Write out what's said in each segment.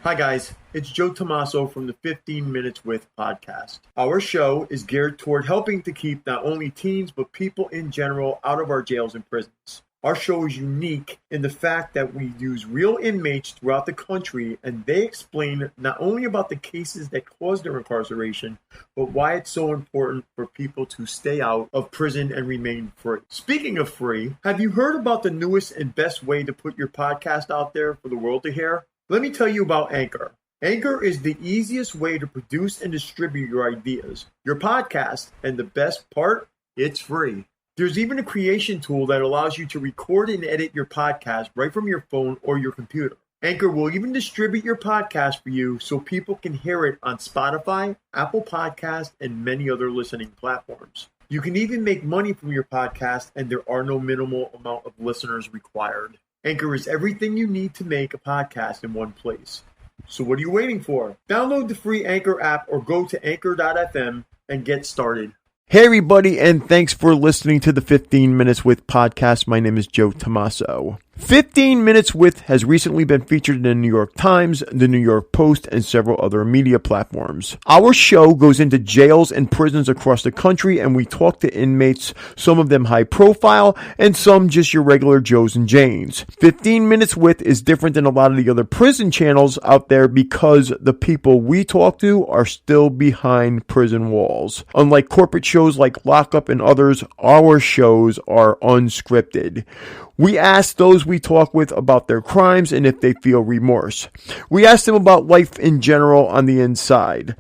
Hi guys, it's Joe Tommaso from the 15 Minutes With podcast. Our show is geared toward helping to keep not only teens but people in general out of our jails and prisons. Our show is unique in the fact that we use real inmates throughout the country and they explain not only about the cases that cause their incarceration, but why it's so important for people to stay out of prison and remain free. Speaking of free, have you heard about the newest and best way to put your podcast out there for the world to hear? Let me tell you about Anchor. Anchor is the easiest way to produce and distribute your ideas, your podcast, and the best part, it's free. There's even a creation tool that allows you to record and edit your podcast right from your phone or your computer. Anchor will even distribute your podcast for you so people can hear it on Spotify, Apple Podcasts, and many other listening platforms. You can even make money from your podcast, and there are no minimal amount of listeners required. Anchor is everything you need to make a podcast in one place. So what are you waiting for? Download the free Anchor app or go to anchor.fm and get started. Hey everybody, and thanks for listening to the 15 Minutes With podcast. My name is Joe Tommaso. 15 Minutes With has recently been featured in the New York Times, the New York Post, and several other media platforms. Our show goes into jails and prisons across the country, and we talk to inmates, some of them high profile, and some just your regular Joes and Janes. 15 Minutes With is different than a lot of the other prison channels out there because the people we talk to are still behind prison walls. Unlike corporate shows like Lockup and others, our shows are unscripted. We ask those we talk with about their crimes and if they feel remorse. We ask them about life in general on the inside.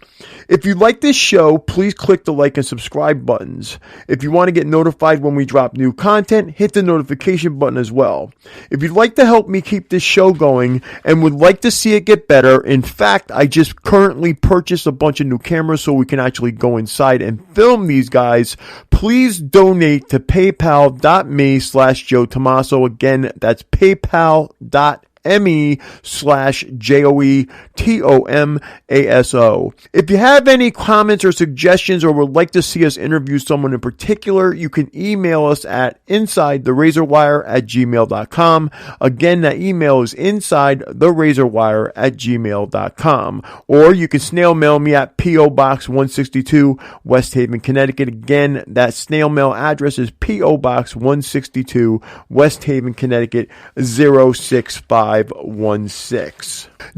If you like this show, please click the like and subscribe buttons. If you want to get notified when we drop new content, hit the notification button as well. If you'd like to help me keep this show going and would like to see it get better, in fact, I just currently purchased a bunch of new cameras so we can actually go inside and film these guys. Please donate to paypal.me/Joe Tommaso. Again, that's paypal.me/JoeTomaso. If you have any comments or suggestions or would like to see us interview someone in particular, you can email us at insidetherazorwire@gmail.com. Again, that email is insidetherazorwire@gmail.com. Or you can snail mail me at P.O. Box 162, West Haven, Connecticut. Again, that snail mail address is P.O. Box 162, West Haven, Connecticut 06516.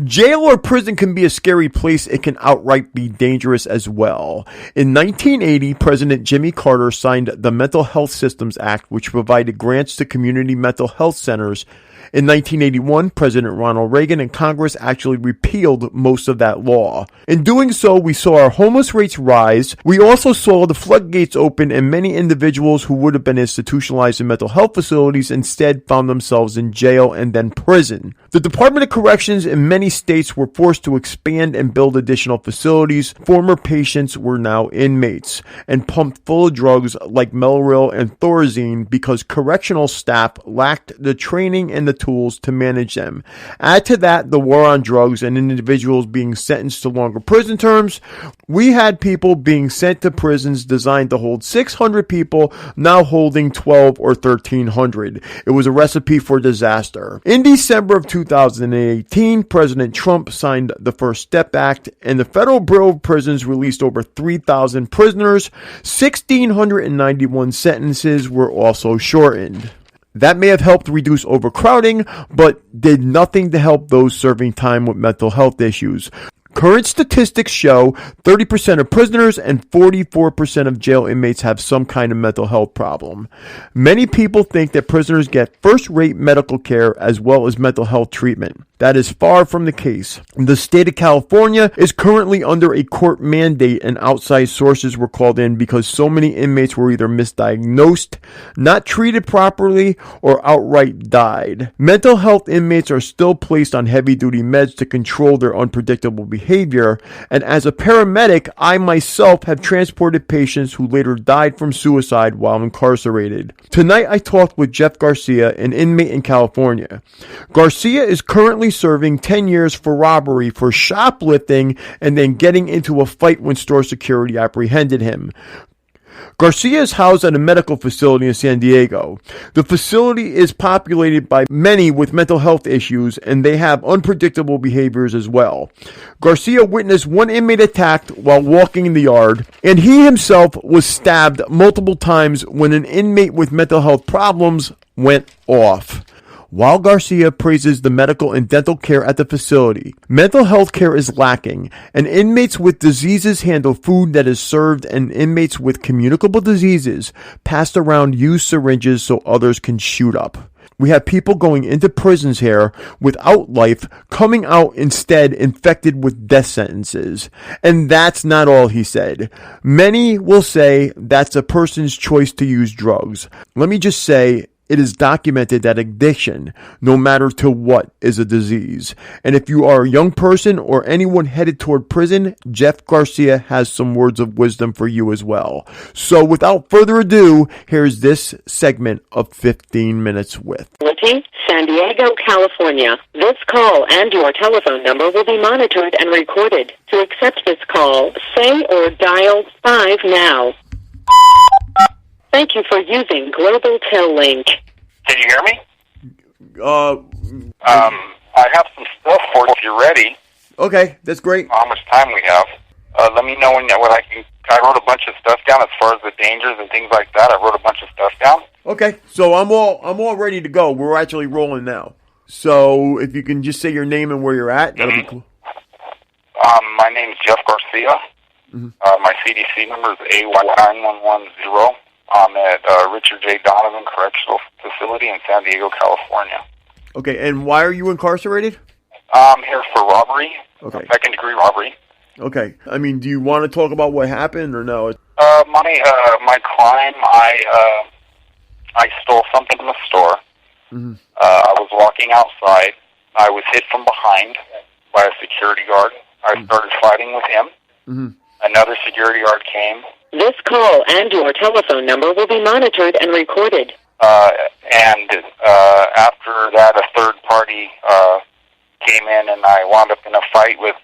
Jail or prison can be a scary place. It can outright be dangerous as well. In 1980, President Jimmy Carter signed the Mental Health Systems Act, which provided grants to community mental health centers. In 1981, President Ronald Reagan and Congress actually repealed most of that law. In doing so, we saw our homeless rates rise. We also saw the floodgates open and many individuals who would have been institutionalized in mental health facilities instead found themselves in jail and then prison. The Department of Corrections in many states were forced to expand and build additional facilities. Former patients were now inmates and pumped full of drugs like Melril and Thorazine because correctional staff lacked the training and the tools to manage them. Add to that the war on drugs and individuals being sentenced to longer prison terms. We had people being sent to prisons designed to hold 600 people, now holding 12 or 1,300. It was a recipe for disaster. In December of 2018, President Trump signed the First Step Act, and the Federal Bureau of Prisons released over 3,000 prisoners. 1,691 sentences were also shortened. That may have helped reduce overcrowding, but did nothing to help those serving time with mental health issues. Current statistics show 30% of prisoners and 44% of jail inmates have some kind of mental health problem. Many people think that prisoners get first-rate medical care as well as mental health treatment. That is far from the case. The state of California is currently under a court mandate, and outside sources were called in because so many inmates were either misdiagnosed, not treated properly, or outright died. Mental health inmates are still placed on heavy-duty meds to control their unpredictable behavior, and as a paramedic, I myself have transported patients who later died from suicide while incarcerated. Tonight I talked with Jeff Garcia, an inmate in California. Garcia is currently serving 10 years for robbery for shoplifting and then getting into a fight when store security apprehended him. Garcia is housed at a medical facility in San Diego. The facility is populated by many with mental health issues, and they have unpredictable behaviors as well. Garcia witnessed one inmate attacked while walking in the yard, and he himself was stabbed multiple times when an inmate with mental health problems went off. While Garcia praises the medical and dental care at the facility, mental health care is lacking, and inmates with diseases handle food that is served, and inmates with communicable diseases passed around used syringes so others can shoot up. We have people going into prisons here without life, coming out instead infected with death sentences. And that's not all, he said. Many will say that's a person's choice to use drugs. Let me just say, it is documented that addiction, no matter to what, is a disease. And if you are a young person or anyone headed toward prison, Jeff Garcia has some words of wisdom for you as well. So without further ado, here's this segment of 15 Minutes with. San Diego, California. This call and your telephone number will be monitored and recorded. To accept this call, say or dial 5 now. Thank you for using Global Tel Link. Can you hear me? I have some stuff for you if you're ready. Okay, that's great. How much time we have? Let me know when I can. I wrote a bunch of stuff down as far as the dangers and things like that. I wrote a bunch of stuff down. Okay, so I'm all ready to go. We're actually rolling now. So if you can just say your name and where you're at, that'll be cool. My name's Jeff Garcia. My CDC number is AY9110. I'm at Richard J. Donovan Correctional Facility in San Diego, California. Okay, and why are you incarcerated? I'm here for robbery, second-degree robbery. Okay, I mean, do you want to talk about what happened or no? My crime, I stole something from the store. I was walking outside. I was hit from behind by a security guard. I started fighting with him. Another security guard came. This call and your telephone number will be monitored and recorded. And after that, a third party came in, and I wound up in a fight with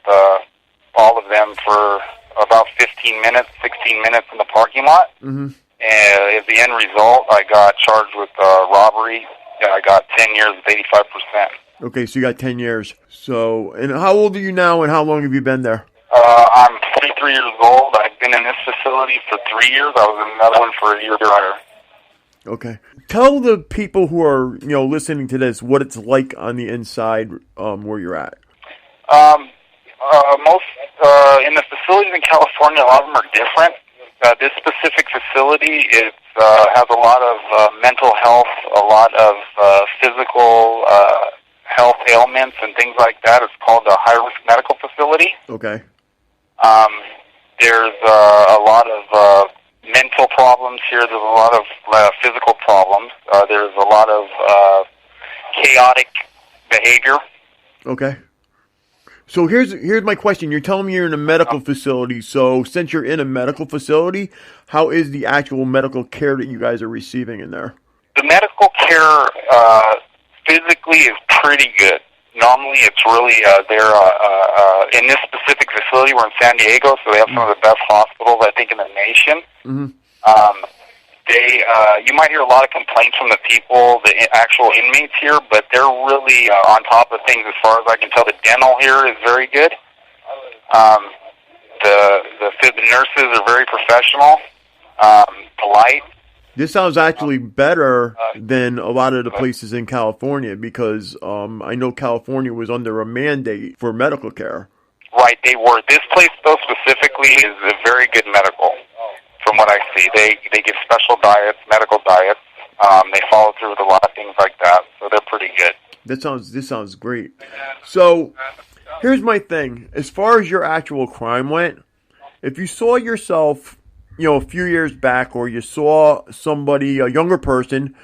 all of them for about 15 minutes, 16 minutes in the parking lot. And as the end result, I got charged with robbery. I got 10 years with 85%. Okay, so you got 10 years. So, and how old are you now, and how long have you been there? I'm 33 years old. I've been in this facility for 3 years. I was in another one for a year prior. Okay. Tell the people who are, listening to this what it's like on the inside where you're at. Most in the facilities in California, a lot of them are different. This specific facility has a lot of mental health, a lot of physical health ailments and things like that. It's called a high-risk medical facility. Okay. There's a lot of mental problems here. There's a lot of physical problems. There's a lot of chaotic behavior. Okay. So here's my question. You're telling me you're in a medical facility. So since you're in a medical facility, how is the actual medical care that you guys are receiving in there? The medical care physically is pretty good. Normally, it's really they're in this specific facility. We're in San Diego, so they have some of the best hospitals, I think, in the nation. You might hear a lot of complaints from the people, the actual inmates here, but they're really on top of things as far as I can tell. The dental here is very good. The nurses are very professional, polite. This sounds actually better than a lot of the places in California because I know California was under a mandate for medical care. Right, they were. This place, though, specifically is a very good medical, from what I see. They give special diets, medical diets. They follow through with a lot of things like that, so they're pretty good. This sounds great. So here's my thing. As far as your actual crime went, if you saw yourself a few years back, or you saw somebody, a younger person,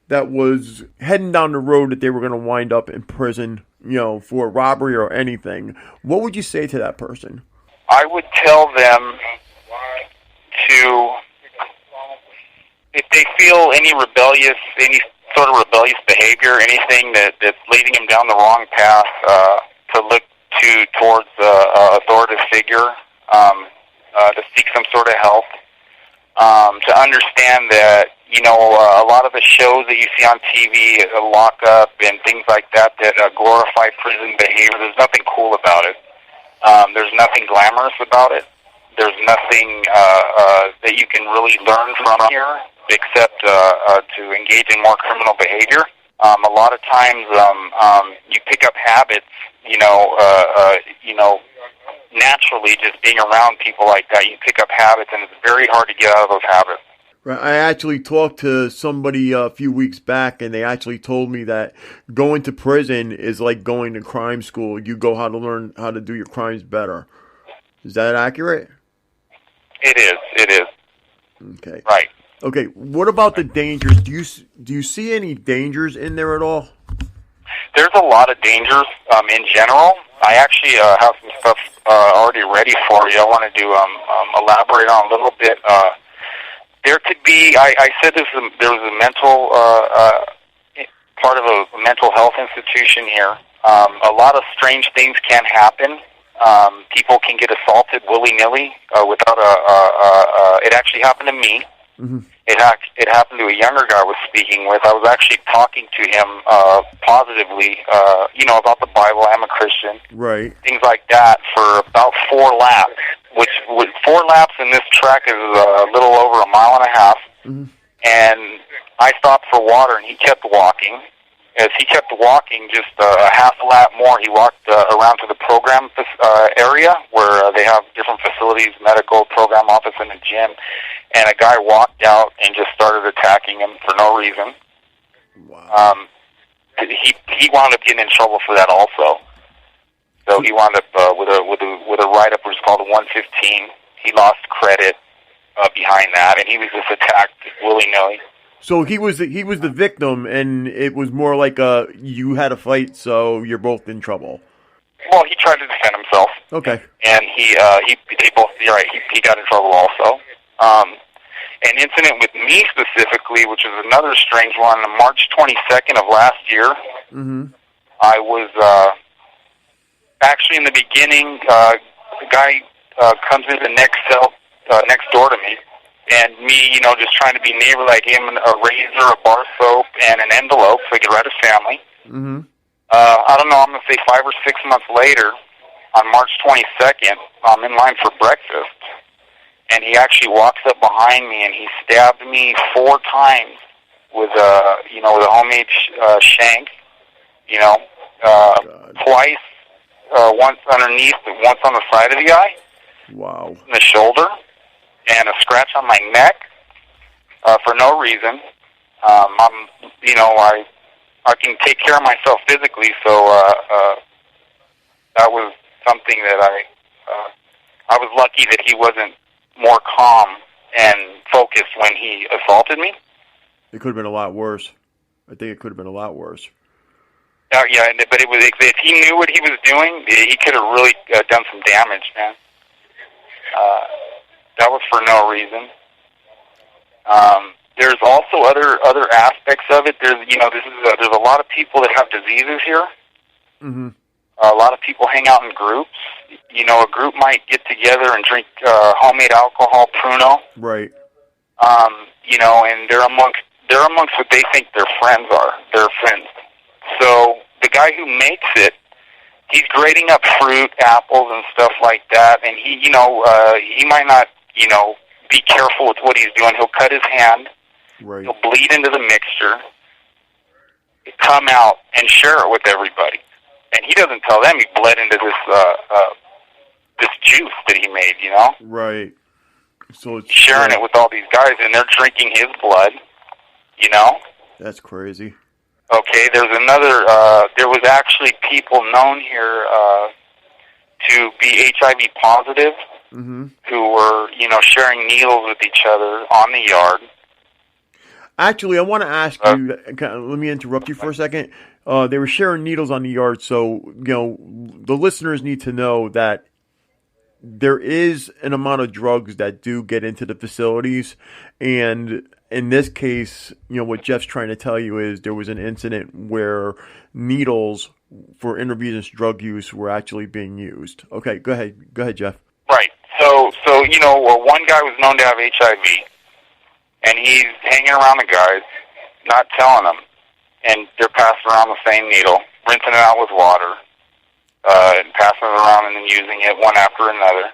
that was heading down the road that they were going to wind up in prison, for robbery or anything, what would you say to that person? I would tell them to, if they feel any sort of rebellious behavior, anything that's leading them down the wrong path, to look towards an authoritative figure, to seek some sort of help. to understand that, a lot of the shows that you see on TV, lockup and things like that glorify prison behavior, there's nothing cool about it. There's nothing glamorous about it. There's nothing that you can really learn from here except to engage in more criminal behavior. A lot of times you pick up habits, naturally just being around people like that. You pick up habits, and it's very hard to get out of those habits. Right. I actually talked to somebody a few weeks back, and they actually told me that going to prison is like going to crime school. You go how to learn how to do your crimes better. Is that accurate? It is. Okay. Right. Okay. What about the dangers? Do you see any dangers in there at all? There's a lot of dangers in general. I actually have some stuff already ready for you. I want to elaborate on a little bit. There could be, I said there was a mental, part of a mental health institution here. A lot of strange things can happen. People can get assaulted willy-nilly without it actually happened to me. Mm-hmm. It happened to a younger guy I was speaking with. I was actually talking to him positively, about the Bible. I'm a Christian. Right. Things like that for about 4 laps, which 4 laps in this track is a little over 1.5 miles. Mm-hmm. And I stopped for water, and he kept walking. As he kept walking, just a half a lap more, he walked around to the program area where they have different facilities, medical program office, and a gym. And a guy walked out and just started attacking him for no reason. Wow. He wound up getting in trouble for that also. So he wound up with a write-up which is called a 115. He lost credit behind that, and he was just attacked willy-nilly. So he was the victim, and it was more like you had a fight, so you're both in trouble. Well, he tried to defend himself. Okay. And he got in trouble also. An incident with me specifically, which is another strange one, on March 22nd of last year, mm-hmm. I was actually in the beginning, the guy comes in the next cell next door to me, and me, just trying to be neighbor like him, a razor, a bar soap, and an envelope so I could write his family. Mm-hmm. I don't know, I'm going to say 5 or 6 months later, on March 22nd, I'm in line for breakfast, and he actually walks up behind me and he stabbed me 4 times with a homemade shank, twice, once underneath, once on the side of the eye. Wow. In the shoulder, and a scratch on my neck for no reason. I can take care of myself physically, so that was something that I was lucky that he wasn't more calm and focused when he assaulted me. It could have been a lot worse. I think it could have been a lot worse. Yeah, but if he knew what he was doing, he could have really done some damage, man. That was for no reason. There's also other aspects of it. There's a lot of people that have diseases here. Mm-hmm. A lot of people hang out in groups. A group might get together and drink homemade alcohol, Pruno. Right. And they're amongst what they think their friends are. Their friends. So the guy who makes it, he's grating up fruit, apples, and stuff like that, and he might not, be careful with what he's doing. He'll cut his hand. Right. He'll bleed into the mixture, come out, and share it with everybody. And he doesn't tell them he bled into this juice that he made, Right. So it's sharing it with all these guys, and they're drinking his blood, That's crazy. Okay, there's another, there was actually people known here to be HIV positive, mm-hmm. who were, sharing needles with each other on the yard. Actually, I want to ask you, let me interrupt you for a second. They were sharing needles on the yard, so, the listeners need to know that there is an amount of drugs that do get into the facilities, and in this case, what Jeff's trying to tell you is there was an incident where needles for intravenous drug use were actually being used. Okay, go ahead, Jeff. Right. So one guy was known to have HIV. and he's hanging around the guys, not telling them, and they're passing around the same needle, rinsing it out with water, and passing it around and then using it one after another,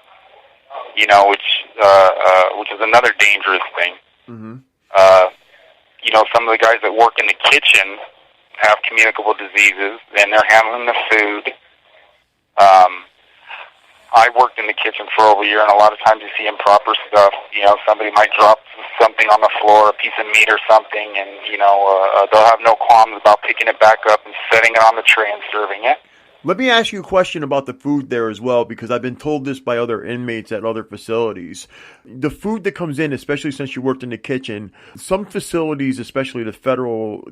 you know, which is another dangerous thing. Mm-hmm. You know, some of the guys that work in the kitchen have communicable diseases, and they're handling the food. I worked in the kitchen for over a year, and a lot of times you see improper stuff. You know, somebody might drop something on the floor, a piece of meat or something, and, you know, they'll have no qualms about picking it back up and setting it on the tray and serving it. Let me ask you a question about the food there as well, because I've been told this by other inmates at other facilities. The food that comes in, especially since you worked in the kitchen, some facilities, especially the federal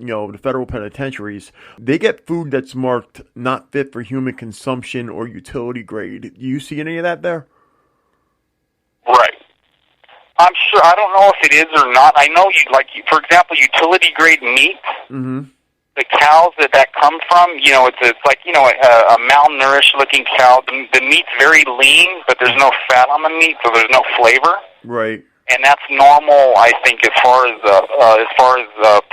penitentiaries, they get food that's marked not fit for human consumption or utility grade. Do you see any of that there? Right. I'm sure. I don't know if it is or not. I know for example, utility grade meat. Mm-hmm. The cows that come from, you know, it's like, you know, a malnourished looking cow. The meat's very lean, but there's no fat on the meat, so there's no flavor. Right. And that's normal, I think, as far as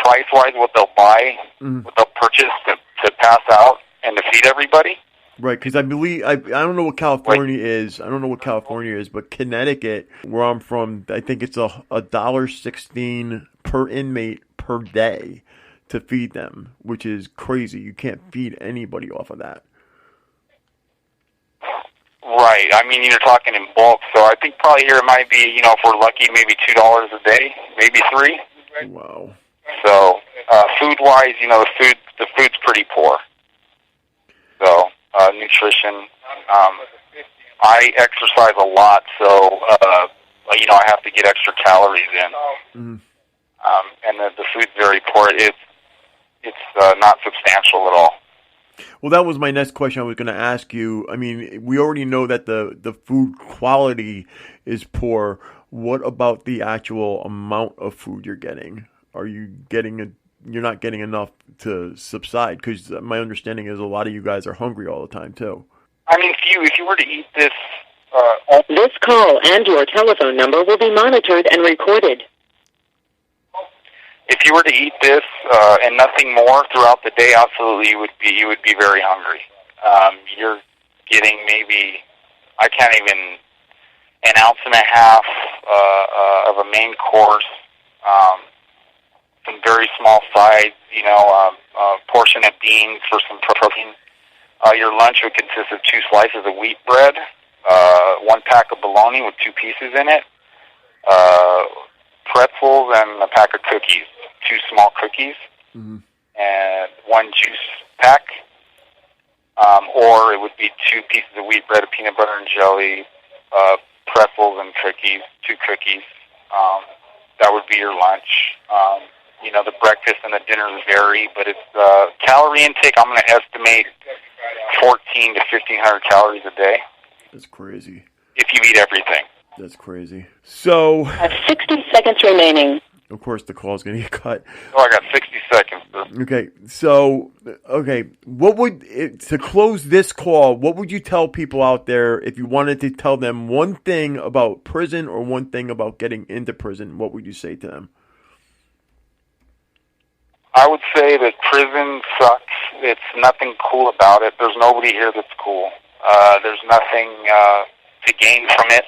price wise, what they'll buy, what they'll purchase to pass out and to feed everybody. Right, because I believe I don't know what California is. I don't know what California is, but Connecticut, where I'm from, I think it's $1.16 per inmate per day to feed them, which is crazy. You can't feed anybody off of that. Right. I mean, you're talking in bulk, so I think probably here it might be, you know, if we're lucky, maybe $2 a day, maybe $3. Wow. So, food-wise, you know, the food's pretty poor. So, nutrition. I exercise a lot, so, you know, I have to get extra calories in. Mm-hmm. And the food's very poor. It's not substantial at all. Well, that was my next question I was going to ask you. I mean, we already know that the food quality is poor. What about the actual amount of food you're getting? Are you you're not getting enough to subside? Because my understanding is a lot of you guys are hungry all the time, too. I mean, if you were to eat this... This call and your telephone number will be monitored and recorded. If you were to eat this and nothing more throughout the day, absolutely you would be very hungry. You're getting maybe, I can't even, an ounce and a half of a main course, some very small sides, you know, a portion of beans for some protein. Your lunch would consist of 2 slices of wheat bread, 1 pack of bologna with 2 pieces in it, pretzels, and a pack of cookies. 2 small cookies, and 1 juice pack, or it would be 2 pieces of wheat bread, peanut butter and jelly, pretzels and cookies, 2 cookies. That would be your lunch. You know, the breakfast and the dinners vary, but it's calorie intake, I'm going to estimate 1,400 to 1,500 calories a day. That's crazy. If you eat everything. That's crazy. So... 60 seconds remaining. Of course, the call's going to get cut. Oh, I got 60 seconds. Okay, so, to close this call, what would you tell people out there if you wanted to tell them one thing about prison or one thing about getting into prison? What would you say to them? I would say that prison sucks. It's nothing cool about it. There's nobody here that's cool. There's nothing to gain from it.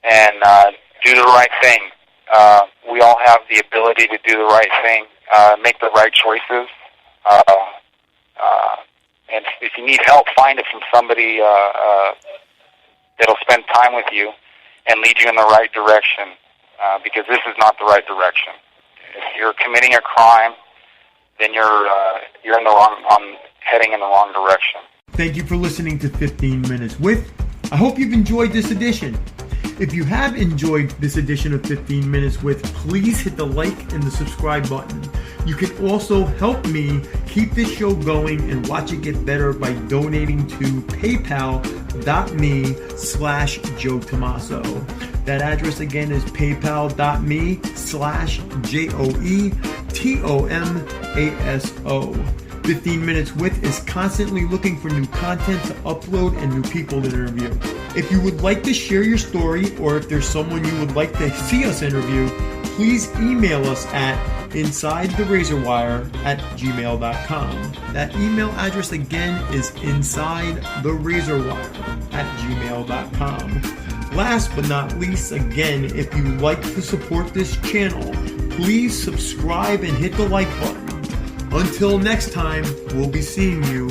And do the right thing. We all have the ability to do the right thing, make the right choices. And if you need help, find it from somebody that'll spend time with you and lead you in the right direction, because this is not the right direction. If you're committing a crime, then you're in the wrong, heading in the wrong direction. Thank you for listening to 15 Minutes With. I hope you've enjoyed this edition. If you have enjoyed this edition of 15 Minutes With, please hit the like and the subscribe button. You can also help me keep this show going and watch it get better by donating to paypal.me/Joe Tomaso. That address again is paypal.me/JoeTomaso. 15 Minutes With is constantly looking for new content to upload and new people to interview. If you would like to share your story, or if there's someone you would like to see us interview, please email us at insidetherazorwire@gmail.com. That email address again is insidetherazorwire@gmail.com. Last but not least, again, if you like to support this channel, please subscribe and hit the like button. Until next time, we'll be seeing you